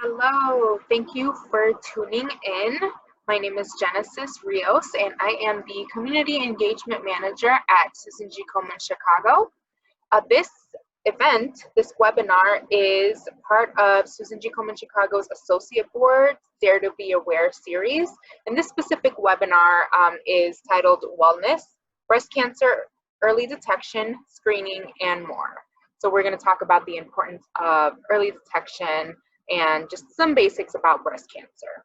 Hello, thank you for tuning in. My name is Genesis Rios, and I am the Community Engagement Manager at Susan G. Komen Chicago. This this webinar, is part of Susan G. Komen Chicago's Associate Board Dare to Be Aware series. And this specific webinar is titled Wellness, Breast Cancer, Early Detection, Screening, and more. So we're going to talk about the importance of early detection and just some basics about breast cancer.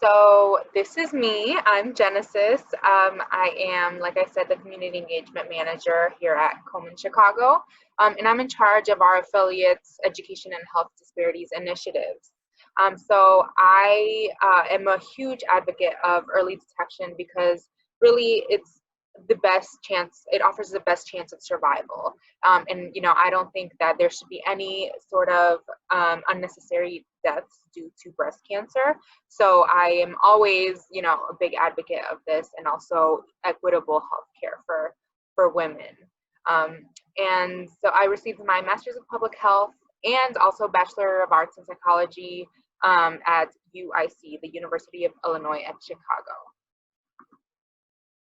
So this is me. I'm Genesis. I am, like I said, the Community Engagement Manager here at Komen Chicago, and I'm in charge of our affiliates' Education and Health Disparities initiatives. So I am a huge advocate of early detection because really it's the best chance, it offers the best chance of survival. And I don't think that there should be any sort of unnecessary deaths due to breast cancer. So I am always, a big advocate of this, and also equitable healthcare for women. And so I received my Master's of Public Health and also Bachelor of Arts in Psychology at UIC, the University of Illinois at Chicago.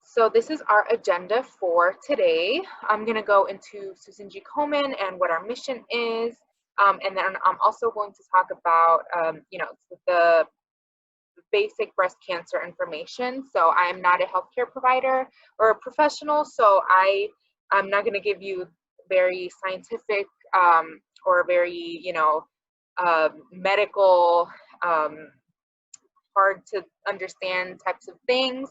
So this is our agenda for today. I'm going to go into Susan G. Komen and what our mission is, and then I'm also going to talk about, the basic breast cancer information. So I am not a healthcare provider or a professional, so I'm not going to give you very scientific or very, medical, hard to understand types of things.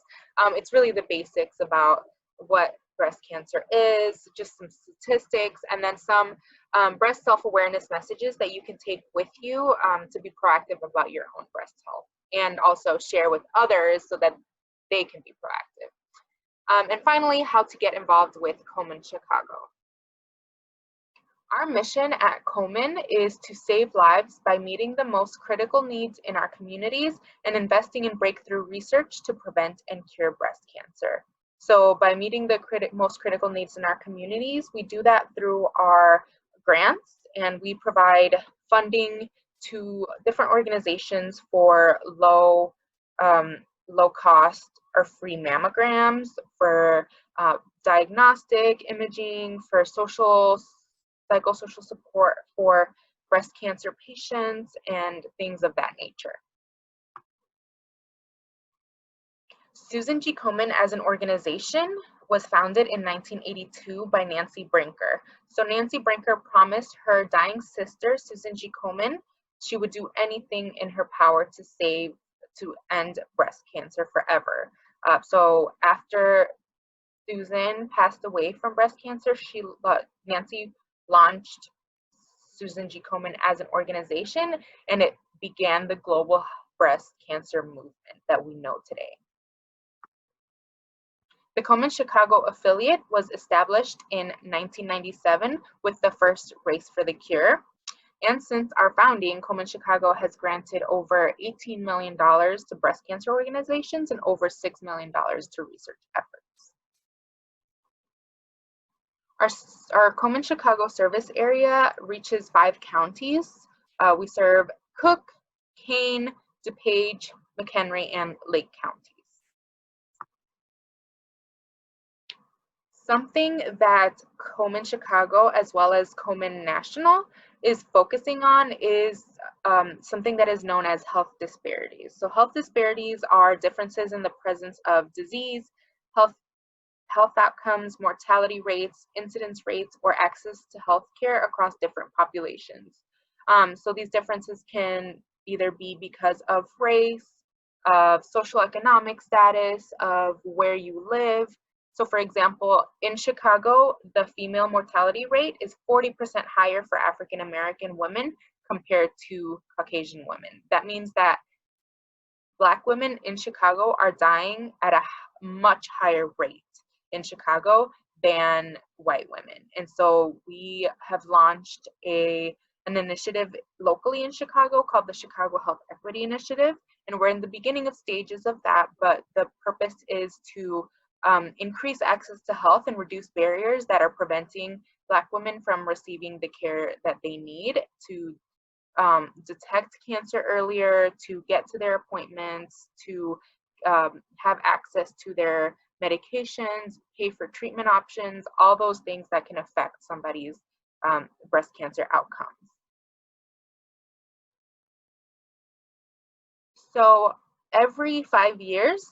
It's really the basics about what breast cancer is, just some statistics, and then some breast self-awareness messages that you can take with you to be proactive about your own breast health, and also share with others so that they can be proactive. And finally, how to get involved with Komen Chicago. Our mission at Komen is to save lives by meeting the most critical needs in our communities and investing in breakthrough research to prevent and cure breast cancer. So by meeting the most critical needs in our communities, we do that through our grants, and we provide funding to different organizations for low cost or free mammograms, for diagnostic imaging, for psychosocial support for breast cancer patients, and things of that nature. Susan G. Komen as an organization was founded in 1982 by Nancy Brinker. So Nancy Brinker promised her dying sister, Susan G. Komen, she would do anything in her power to end breast cancer forever. So after Susan passed away from breast cancer, Nancy launched Susan G. Komen as an organization, and it began the global breast cancer movement that we know today. The Komen Chicago affiliate was established in 1997 with the first Race for the Cure. And since our founding, Komen Chicago has granted over $18 million to breast cancer organizations and over $6 million to research efforts. Our Komen Chicago service area reaches 5 counties. We serve Cook, Kane, DuPage, McHenry, and Lake counties. Something that Komen Chicago, as well as Komen National, is focusing on is something that is known as health disparities. So health disparities are differences in the presence of disease, health outcomes, mortality rates, incidence rates, or access to health care across different populations. So these differences can either be because of race, of social economic status, of where you live. So for example, in Chicago, the female mortality rate is 40% higher for African American women compared to Caucasian women. That means that Black women in Chicago are dying at a much higher rate in Chicago than white women. And so we have launched an initiative locally in Chicago called the Chicago Health Equity Initiative, and we're in the beginning of stages of that, but the purpose is to increase access to health and reduce barriers that are preventing Black women from receiving the care that they need to detect cancer earlier, to get to their appointments, to have access to their medications, pay for treatment options, all those things that can affect somebody's breast cancer outcomes. So every 5 years,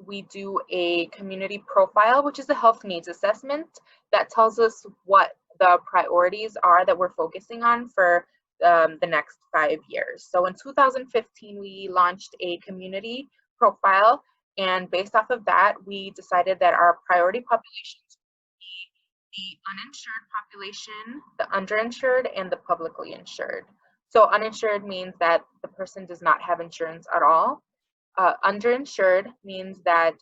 we do a community profile, which is a health needs assessment that tells us what the priorities are that we're focusing on for the next 5 years. So in 2015, we launched a community profile, and based off of that, we decided that our priority populations would be the uninsured population, the underinsured, and the publicly insured. So uninsured means that the person does not have insurance at all. Underinsured means that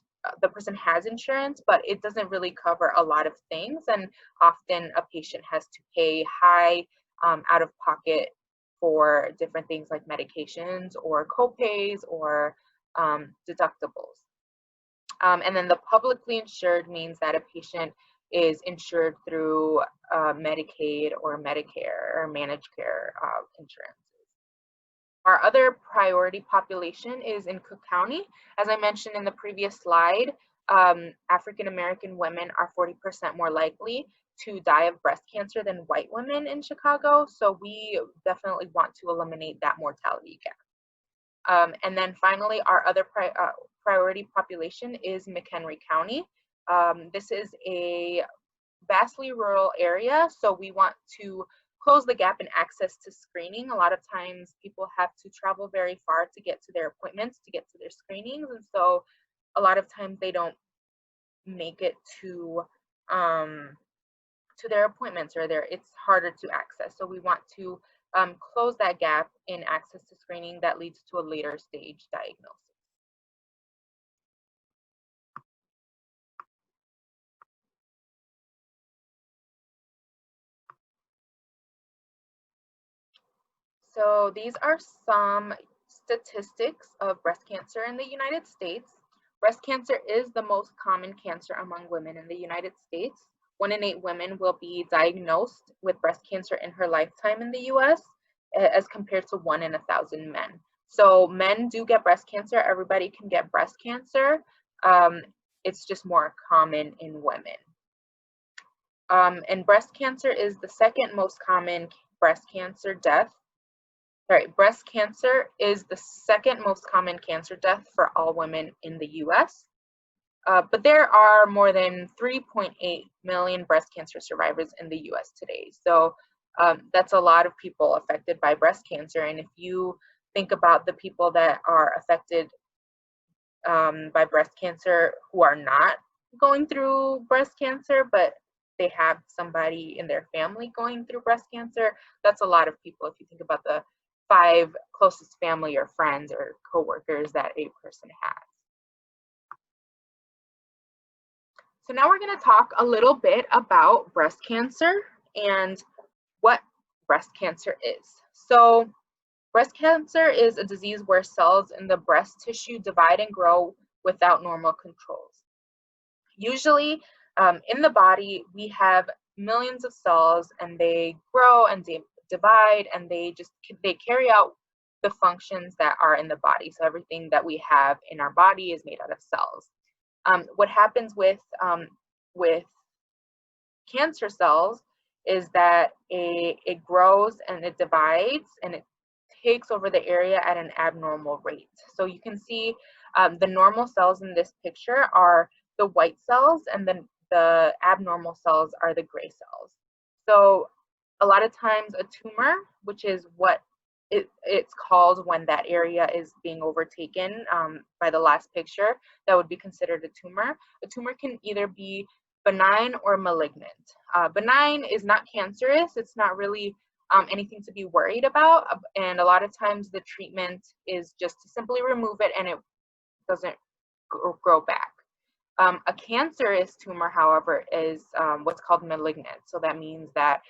the person has insurance, but it doesn't really cover a lot of things, and often a patient has to pay high out of pocket for different things like medications or copays or deductibles. And then the publicly insured means that a patient is insured through Medicaid or Medicare or managed care insurance. Our other priority population is in Cook County. As I mentioned in the previous slide, African American women are 40% more likely to die of breast cancer than white women in Chicago. So we definitely want to eliminate that mortality gap. And then finally, our other priority population is McHenry County. This is a vastly rural area, so we want to close the gap in access to screening. A lot of times people have to travel very far to get to their appointments, to get to their screenings, and so a lot of times they don't make it to their appointments, or it's harder to access. So we want to close that gap in access to screening that leads to a later stage diagnosis. So these are some statistics of breast cancer in the United States. Breast cancer is the most common cancer among women in the United States. 1 in 8 women will be diagnosed with breast cancer in her lifetime in the US, as compared to 1 in 1,000 men. So men do get breast cancer. Everybody can get breast cancer. It's just more common in women. And breast cancer is the second most common breast cancer death. Breast cancer is the second most common cancer death for all women in the US. But there are more than 3.8 million breast cancer survivors in the US today. So that's a lot of people affected by breast cancer. And if you think about the people that are affected by breast cancer who are not going through breast cancer, but they have somebody in their family going through breast cancer, that's a lot of people if you think about the 5 closest family or friends or coworkers that a person has. So now we're going to talk a little bit about breast cancer and what breast cancer is. So breast cancer is a disease where cells in the breast tissue divide and grow without normal controls. Usually in the body, we have millions of cells, and they grow and they divide, and they carry out the functions that are in the body. So everything that we have in our body is made out of cells. What happens with cancer cells is that it grows and it divides and it takes over the area at an abnormal rate. So you can see the normal cells in this picture are the white cells, and then the abnormal cells are the gray cells. So a lot of times a tumor, which is what it's called when that area is being overtaken by the last picture, that would be considered a tumor. A tumor can either be benign or malignant. Benign is not cancerous. It's not really anything to be worried about. And a lot of times the treatment is just to simply remove it and it doesn't grow back. A cancerous tumor, however, is what's called malignant. So that means that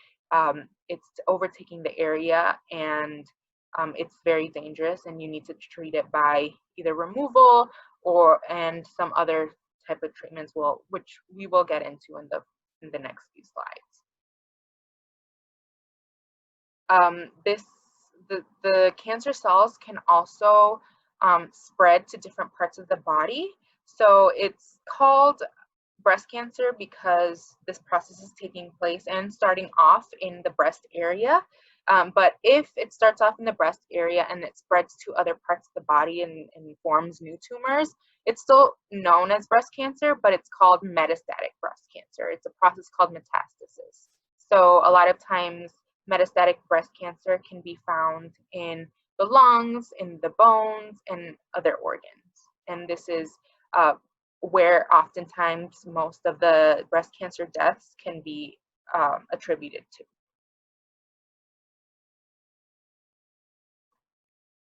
it's overtaking the area, and it's very dangerous, and you need to treat it by either removal and some other type of treatments which we will get into in the next few slides. The cancer cells can also spread to different parts of the body. So it's called breast cancer because this process is taking place and starting off in the breast area. But if it starts off in the breast area and it spreads to other parts of the body and forms new tumors, it's still known as breast cancer, but it's called metastatic breast cancer. It's a process called metastasis. So a lot of times metastatic breast cancer can be found in the lungs, in the bones, and other organs. And this is where oftentimes most of the breast cancer deaths can be attributed to.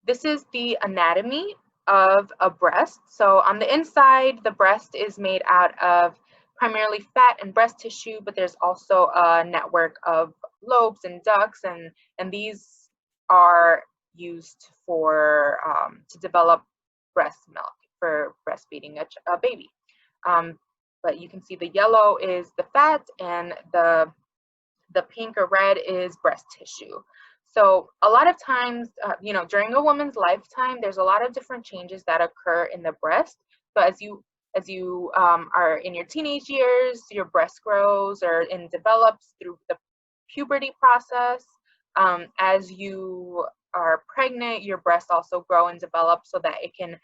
This is the anatomy of a breast. So on the inside, the breast is made out of primarily fat and breast tissue, but there's also a network of lobes and ducts, and these are used for to develop breast milk for breastfeeding a baby. But you can see the yellow is the fat, and the pink or red is breast tissue. So a lot of times, during a woman's lifetime, there's a lot of different changes that occur in the breast. So as you are in your teenage years, your breast grows and develops through the puberty process. As you are pregnant, your breasts also grow and develop so that it can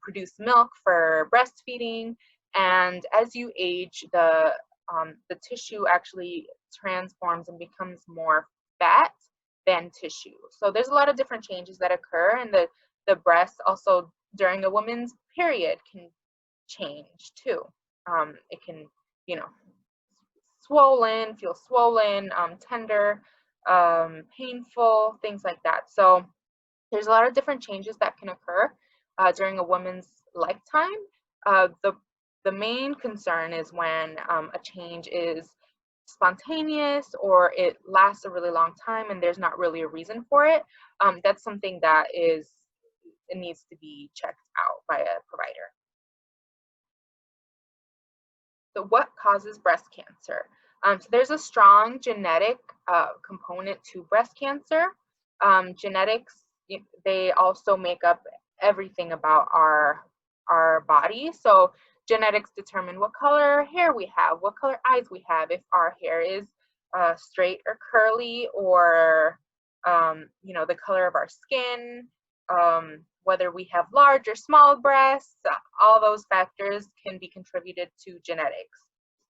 produce milk for breastfeeding. And as you age, the tissue actually transforms and becomes more fat than tissue. So there's a lot of different changes that occur, and the breast also during a woman's period can change too. It can, feel swollen, tender, painful, things like that. So there's a lot of different changes that can occur during a woman's lifetime. The main concern is when a change is spontaneous or it lasts a really long time and there's not really a reason for it. That's something that it needs to be checked out by a provider. So what causes breast cancer? So there's a strong genetic component to breast cancer. Genetics, they also make up everything about our body. So genetics determine what color hair we have, what color eyes we have, if our hair is straight or curly, or the color of our skin, whether we have large or small breasts. All those factors can be contributed to genetics.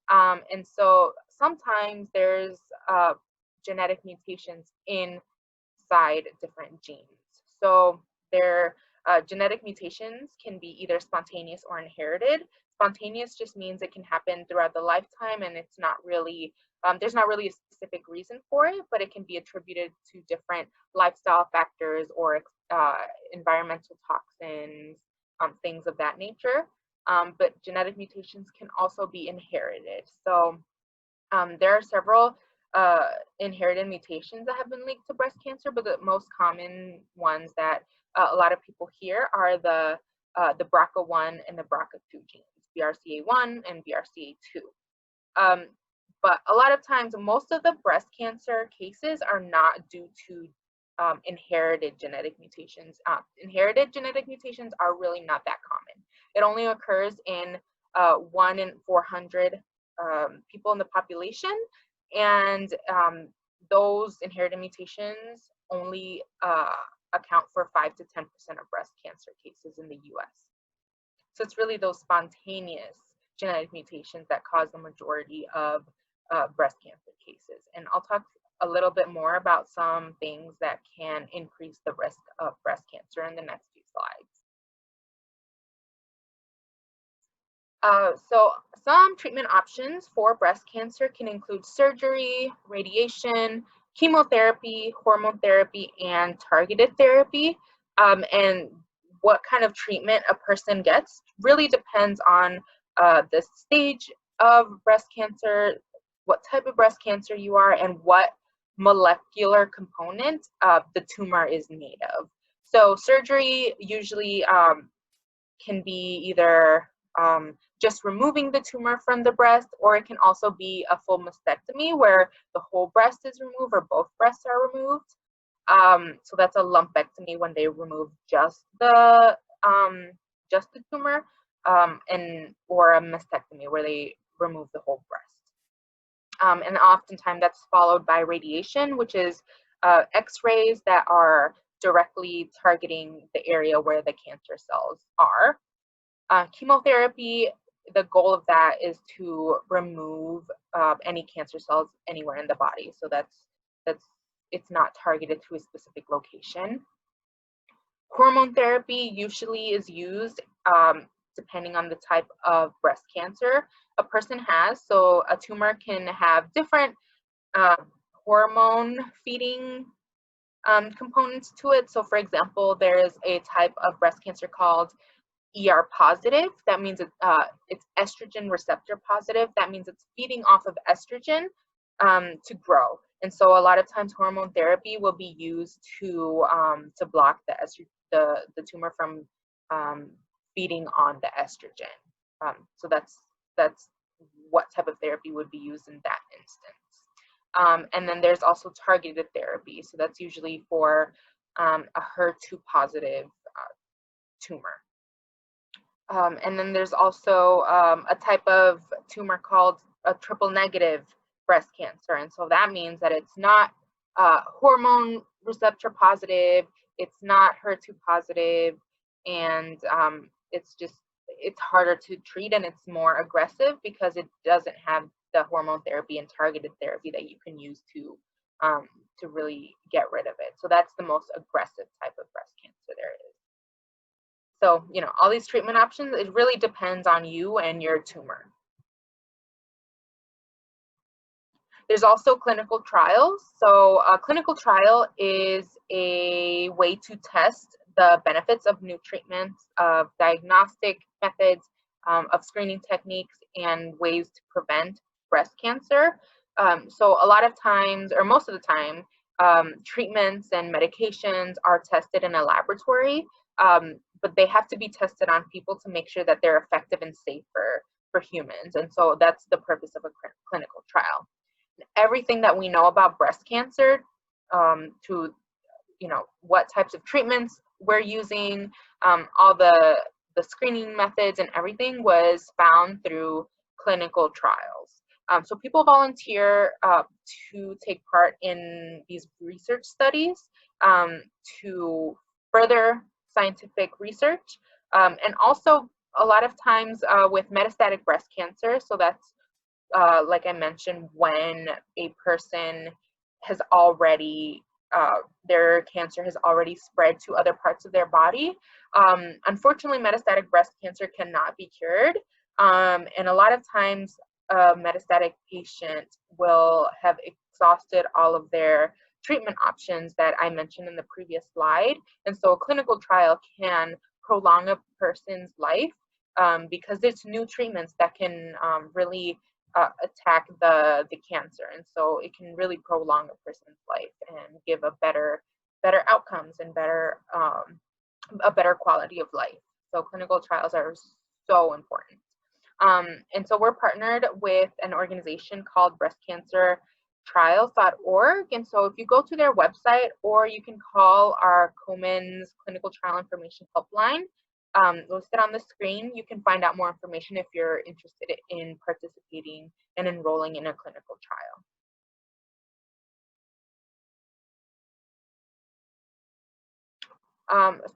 And so sometimes there's genetic mutations inside different genes. So their genetic mutations can be either spontaneous or inherited. Spontaneous just means it can happen throughout the lifetime, and it's not really there's not really a specific reason for it, but it can be attributed to different lifestyle factors or environmental toxins, things of that nature. But genetic mutations can also be inherited. So there are several inherited mutations that have been linked to breast cancer, but the most common ones that a lot of people hear are the BRCA1 and the BRCA2 genes, BRCA1 and BRCA2. But a lot of times, most of the breast cancer cases are not due to inherited genetic mutations. Inherited genetic mutations are really not that common. It only occurs in 1 in 400 people in the population, and those inherited mutations only account for 5 to 10% of breast cancer cases in the US. So it's really those spontaneous genetic mutations that cause the majority of breast cancer cases. And I'll talk a little bit more about some things that can increase the risk of breast cancer in the next few slides. So some treatment options for breast cancer can include surgery, radiation, chemotherapy, hormone therapy, and targeted therapy. And what kind of treatment a person gets really depends on the stage of breast cancer, what type of breast cancer you are, and what molecular component the tumor is made of. So surgery usually can be either just removing the tumor from the breast, or it can also be a full mastectomy where the whole breast is removed or both breasts are removed. So that's a lumpectomy when they remove just the tumor, or a mastectomy where they remove the whole breast. And oftentimes that's followed by radiation, which is X-rays that are directly targeting the area where the cancer cells are. Chemotherapy, the goal of that is to remove any cancer cells anywhere in the body. So it's not targeted to a specific location. Hormone therapy usually is used depending on the type of breast cancer a person has. So a tumor can have different hormone feeding components to it. So for example, there is a type of breast cancer called ER positive. That means it's estrogen receptor positive. That means it's feeding off of estrogen to grow. And so a lot of times hormone therapy will be used to block the tumor from feeding on the estrogen. So that's what type of therapy would be used in that instance. And then there's also targeted therapy. So that's usually for a HER2 positive tumor. And then there's also a type of tumor called a triple negative breast cancer. And so that means that it's not hormone receptor positive, it's not HER2 positive, and it's harder to treat and it's more aggressive because it doesn't have the hormone therapy and targeted therapy that you can use to really get rid of it. So that's the most aggressive type of breast cancer there is. So, all these treatment options, it really depends on you and your tumor. There's also clinical trials. So a clinical trial is a way to test the benefits of new treatments, of diagnostic methods, of screening techniques, and ways to prevent breast cancer. So a lot of times, or most of the time, treatments and medications are tested in a laboratory, but they have to be tested on people to make sure that they're effective and safe for humans. And so that's the purpose of a clinical trial. Everything that we know about breast cancer, to what types of treatments we're using, all the screening methods and everything was found through clinical trials. So people volunteer to take part in these research studies to further scientific research, and also a lot of times with metastatic breast cancer. So that's like I mentioned, when a person has already, their cancer has already spread to other parts of their body. Unfortunately, metastatic breast cancer cannot be cured. And a lot of times, a metastatic patient will have exhausted all of their treatment options that I mentioned in the previous slide. And so a clinical trial can prolong a person's life because it's new treatments that can really attack the cancer, and so it can really prolong a person's life and give a better outcomes and a better quality of life. So clinical trials are so important. And so we're partnered with an organization called breastcancertrials.org. And so if you go to their website, or you can call our Komen's Clinical Trial Information Helpline, listed on the screen, you can find out more information if you're interested in participating and enrolling in a clinical trial.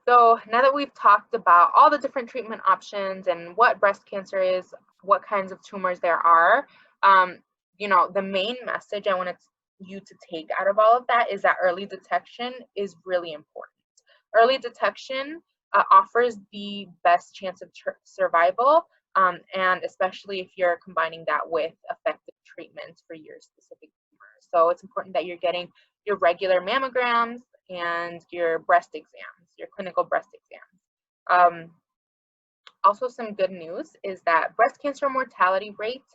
So now that we've talked about all the different treatment options and what breast cancer is, what kinds of tumors there are, the main message I wanted you to take out of all of that is that early detection is really important. Early detection offers the best chance of survival, and especially if you're combining that with effective treatments for your specific tumor. So it's important that you're getting your regular mammograms and your breast exams, your clinical breast exams. Also, some good news is that breast cancer mortality rate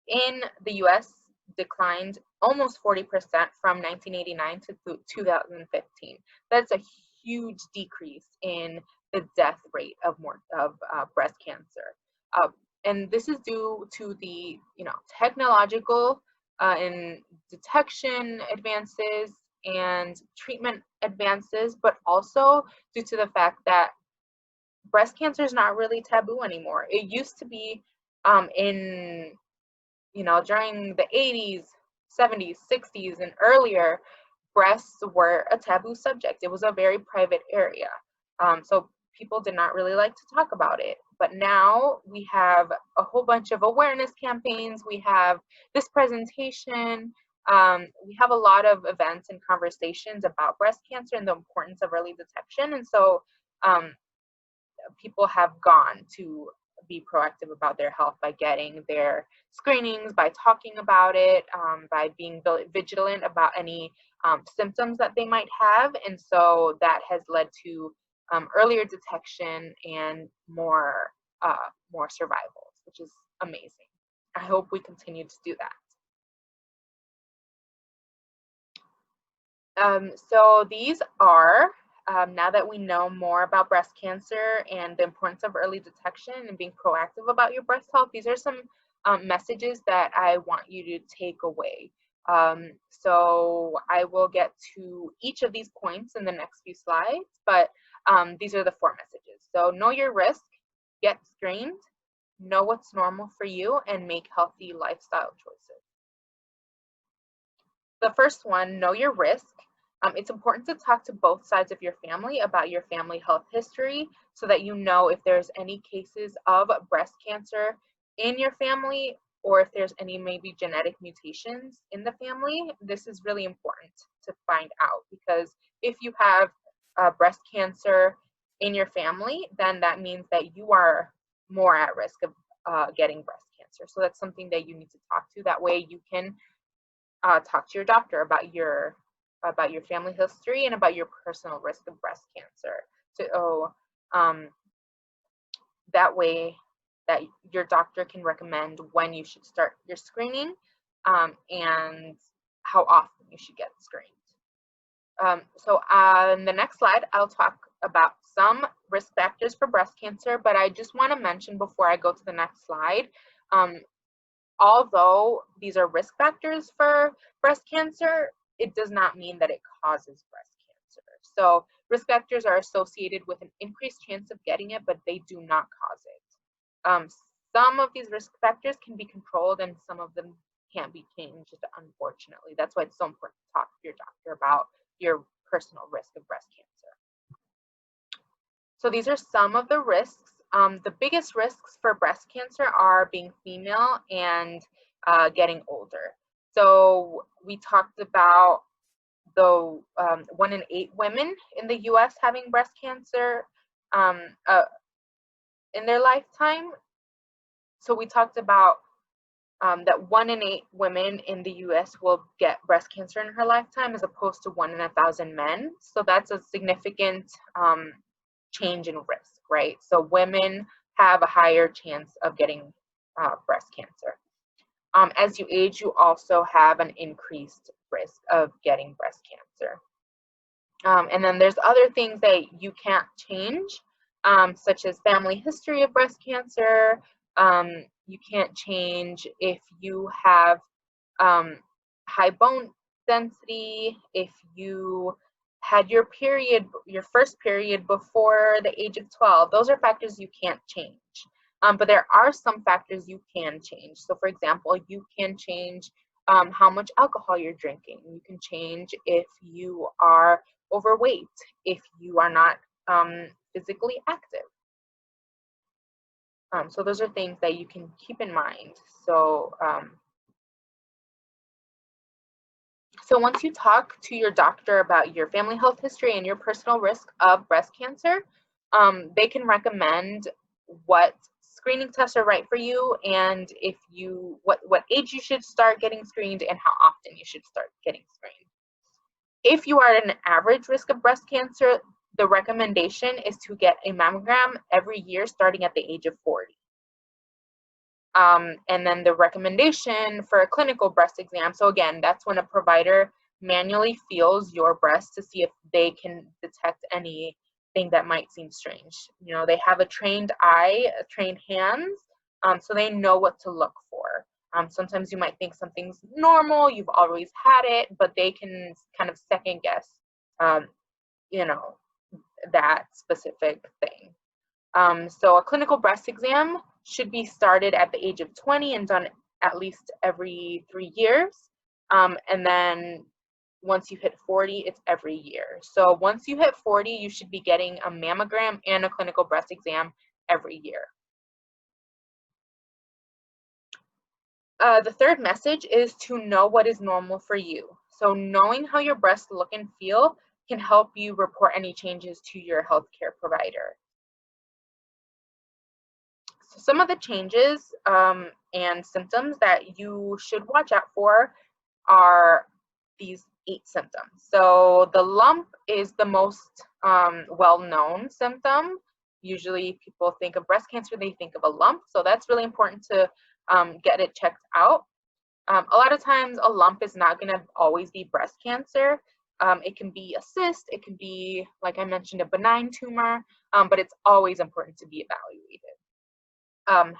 in the US declined almost 40% from 1989 to 2015. That's a huge decrease in the death rate of breast cancer. And this is due to the technological and detection advances and treatment advances, but also due to the fact that breast cancer is not really taboo anymore. It used to be in during the 80s, 70s, 60s, and earlier, breasts were a taboo subject. It was a very private area. So people did not really like to talk about it. But now we have a whole bunch of awareness campaigns. We have this presentation. We have a lot of events and conversations about breast cancer and the importance of early detection. And so people have gone to be proactive about their health by getting their screenings, by talking about it, by being vigilant about any symptoms that they might have. And so that has led to earlier detection and more survivals, which is amazing. I hope we continue to do that. So these are, now that we know more about breast cancer and the importance of early detection and being proactive about your breast health, these are some messages that I want you to take away. So I will get to each of these points in the next few slides, but these are the 4 messages. So know your risk, get screened, know what's normal for you, and make healthy lifestyle choices. The first one, know your risk. It's important to talk to both sides of your family about your family health history so that you know if there's any cases of breast cancer in your family or if there's any maybe genetic mutations in the family. This is really important to find out, because if you have breast cancer in your family, then that means that you are more at risk of getting breast cancer. So that's something that you need to talk to. That way you can talk to your doctor about your family history and about your personal risk of breast cancer. So that way that your doctor can recommend when you should start your screening and how often you should get screened. So on the next slide, I'll talk about some risk factors for breast cancer, but I just want to mention before I go to the next slide, although these are risk factors for breast cancer, it does not mean that it causes breast cancer. So risk factors are associated with an increased chance of getting it, but they do not cause it. Some of these risk factors can be controlled and some of them can't be changed, unfortunately. That's why it's so important to talk to your doctor about your personal risk of breast cancer. So these are some of the risks. The biggest risks for breast cancer are being female and getting older. So we talked about the 1 in 8 women in the US having breast cancer in their lifetime. So we talked about that 1 in 8 women in the US will get breast cancer in her lifetime as opposed to 1 in 1,000 men. So that's a significant change in risk, right? So women have a higher chance of getting breast cancer. As you age, you also have an increased risk of getting breast cancer. And then there's other things that you can't change, such as family history of breast cancer. You can't change if you have high bone density, if you had your first period before the age of 12. Those are factors you can't change. But there are some factors you can change. So for example, you can change how much alcohol you're drinking. You can change if you are overweight, if you are not physically active. So those are things that you can keep in mind. So once you talk to your doctor about your family health history and your personal risk of breast cancer, they can recommend what screening tests are right for you and what age you should start getting screened and how often you should start getting screened. If you are at an average risk of breast cancer, the recommendation is to get a mammogram every year starting at the age of 40. And then the recommendation for a clinical breast exam, so again, that's when a provider manually feels your breast to see if they can detect anything that might seem strange. You know, they have a trained eye, trained hands, so they know what to look for. Sometimes you might think something's normal, you've always had it, but they can kind of second guess, you know, that specific thing. So a clinical breast exam should be started at the age of 20 and done at least every 3 years. And then once you hit 40, it's every year. So once you hit 40, you should be getting a mammogram and a clinical breast exam every year. The third message is to know what is normal for you. So knowing how your breasts look and feel can help you report any changes to your healthcare provider. So some of the changes and symptoms that you should watch out for are these 8 symptoms. So the lump is the most well-known symptom. Usually people think of breast cancer, they think of a lump. So that's really important to get it checked out. A lot of times a lump is not going to always be breast cancer. It can be a cyst, it can be, like I mentioned, a benign tumor, but it's always important to be evaluated.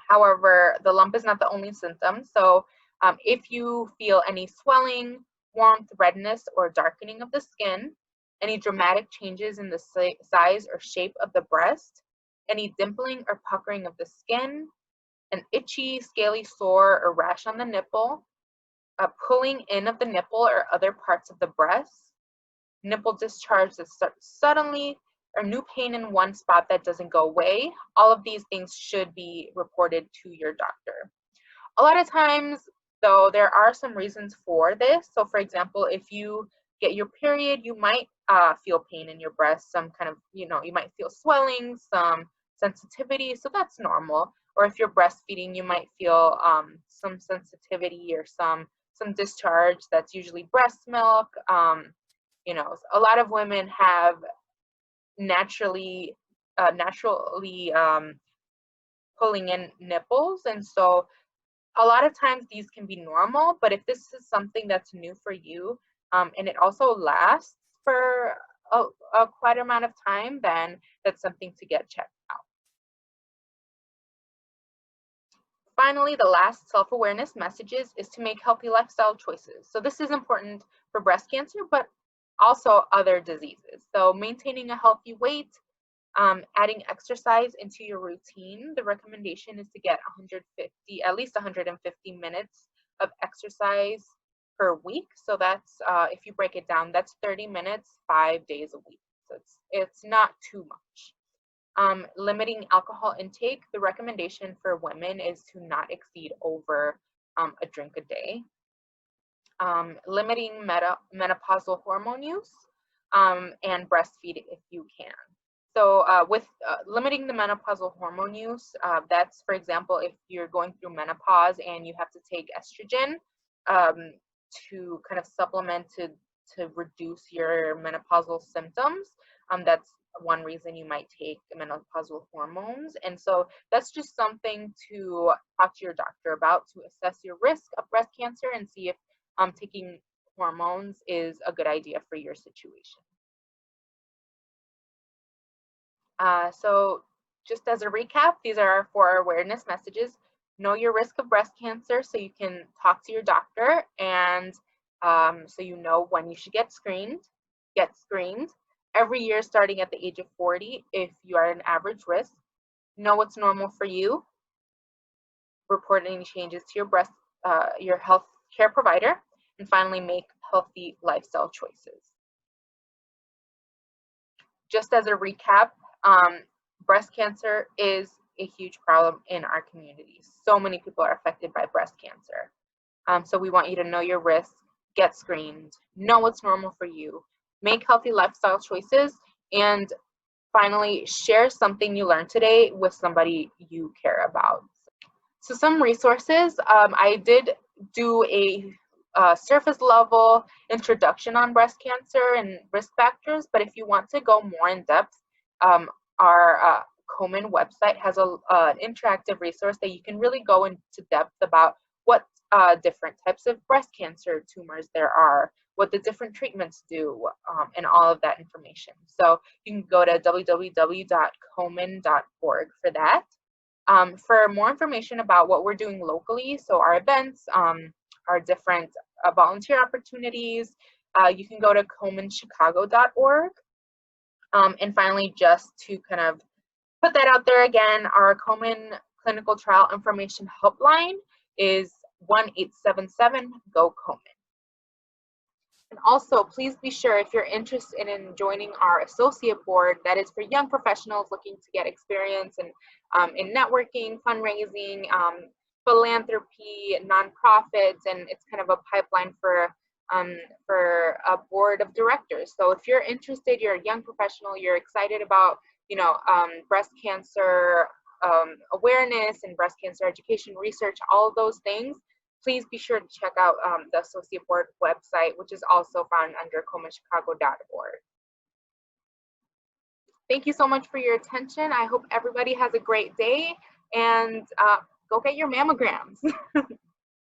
However, the lump is not the only symptom. So if you feel any swelling, warmth, redness, or darkening of the skin, any dramatic changes in the size or shape of the breast, any dimpling or puckering of the skin, an itchy, scaly sore or rash on the nipple, a pulling in of the nipple or other parts of the breast, nipple discharge that starts suddenly, or new pain in one spot that doesn't go away, all of these things should be reported to your doctor. A lot of times, though, there are some reasons for this. So for example, if you get your period, you might feel pain in your breast, some kind of, you might feel swelling, some sensitivity, so that's normal. Or if you're breastfeeding, you might feel some sensitivity or some discharge. That's usually breast milk. A lot of women have naturally pulling in nipples, and so a lot of times these can be normal, but if this is something that's new for you, and it also lasts for a quite amount of time, then that's something to get checked out. Finally, the last self-awareness messages is to make healthy lifestyle choices. So this is important for breast cancer, but also other diseases. So maintaining a healthy weight, adding exercise into your routine. The recommendation is to get at least 150 minutes of exercise per week. So that's, if you break it down, that's 30 minutes, 5 days a week. So it's not too much. Limiting alcohol intake, the recommendation for women is to not exceed over a drink a day. Limiting menopausal hormone use, and breastfeed if you can. So with limiting the menopausal hormone use, that's, for example, if you're going through menopause and you have to take estrogen to kind of supplement to reduce your menopausal symptoms, that's one reason you might take menopausal hormones. And so that's just something to talk to your doctor about to assess your risk of breast cancer and see if taking hormones is a good idea for your situation. So just as a recap, these are our 4 awareness messages. Know your risk of breast cancer so you can talk to your doctor, and so you know when you should get screened. Get screened every year starting at the age of 40 if you are an average risk. Know what's normal for you. Report any changes to your health care provider. And finally, make healthy lifestyle choices. Just as a recap, breast cancer is a huge problem in our community. So many people are affected by breast cancer. So we want you to know your risk, get screened, know what's normal for you, make healthy lifestyle choices, and finally, share something you learned today with somebody you care about. So some resources, I did do a surface level introduction on breast cancer and risk factors, but if you want to go more in depth, our Komen website has an interactive resource that you can really go into depth about what different types of breast cancer tumors there are, what the different treatments do, and all of that information. So you can go to www.komen.org for that. For more information about what we're doing locally, so our events, our different volunteer opportunities, you can go to komenchicago.org. And finally, just to kind of put that out there again, our Komen Clinical Trial Information Helpline is 1-877-GO-KOMEN. And also, please be sure if you're interested in joining our associate board, that is for young professionals looking to get experience in networking, fundraising, philanthropy, nonprofits, and it's kind of a pipeline for a board of directors. So if you're interested, you're a young professional, you're excited about breast cancer awareness and breast cancer education research, all of those things, please be sure to check out the Associate Board website, which is also found under komenchicago.org. Thank you so much for your attention. I hope everybody has a great day, and go get your mammograms.